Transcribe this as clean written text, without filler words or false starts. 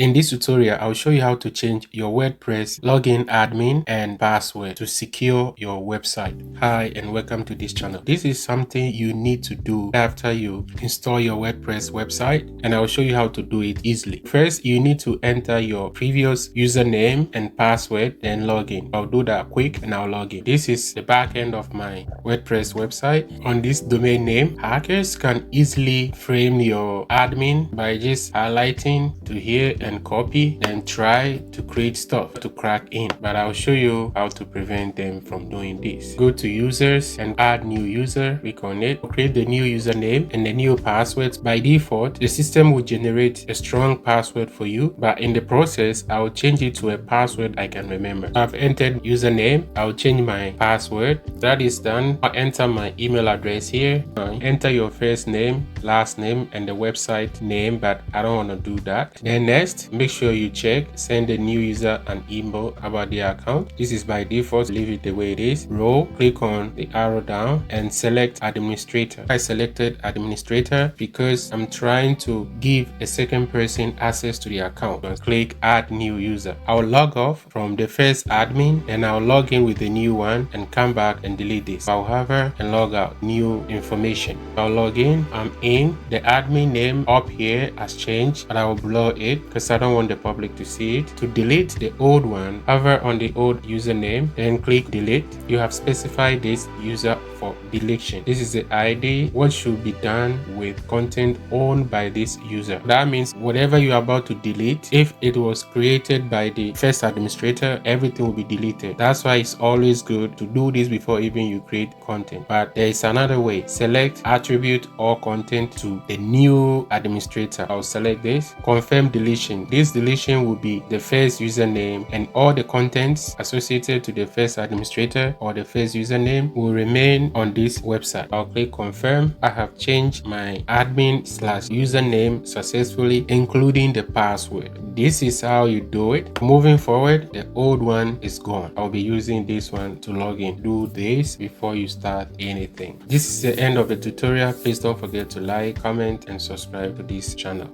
In this tutorial, I'll show you how to change your WordPress login admin and password to secure your website. Hi and welcome to this channel. This is something you need to do after you install your WordPress website, and I'll show you how to do it easily. First, you need to enter your previous username and password, then log in. I'll do that quick and I'll log in. This is the back end of my WordPress website. On this domain name, hackers can easily frame your admin by just highlighting to here and copy, then try to create stuff to crack in. But I'll show you how to prevent them from doing this. Go to users and add new user. Click on it. Create the new username and the new passwords. By default, the system will generate a strong password for you, but in the process, I'll change it to a password I can remember. I've entered username. I'll change my password. That is done. I'll enter my email address here. Enter your first name, last name, and the website name, but I don't want to do that. Then next, make sure you check send the new user an email about their account. This is by default. Leave it the way it is. Row, click on the arrow down and select administrator. I selected administrator because I'm trying to give a second person access to the account. Click add new user. I'll log off from the first admin and I'll log in with the new one and come back and delete this. I'll hover and log out. New information. I'll log in. I'm in. The admin name up here has changed, but I will blur it because I don't want the public to see it. To delete the old one, hover on the old username, then click delete. You have specified this user for deletion. This is the ID. What should be done with content owned by this user? That means whatever you're about to delete, if it was created by the first administrator, everything will be deleted. That's why it's always good to do this before even you create content. But there is another way. Select attribute or content to the new administrator. I'll select this. Confirm deletion. This deletion will be the first username, and all the contents associated to the first administrator or the first username will remain on this website. I'll click confirm. I have changed my admin/username successfully, including the password. This is how you do it. Moving forward, the old one is gone. I'll be using this one to log in. Do this before you start anything. This is the end of the tutorial. Please don't forget to like, comment, and subscribe to this channel.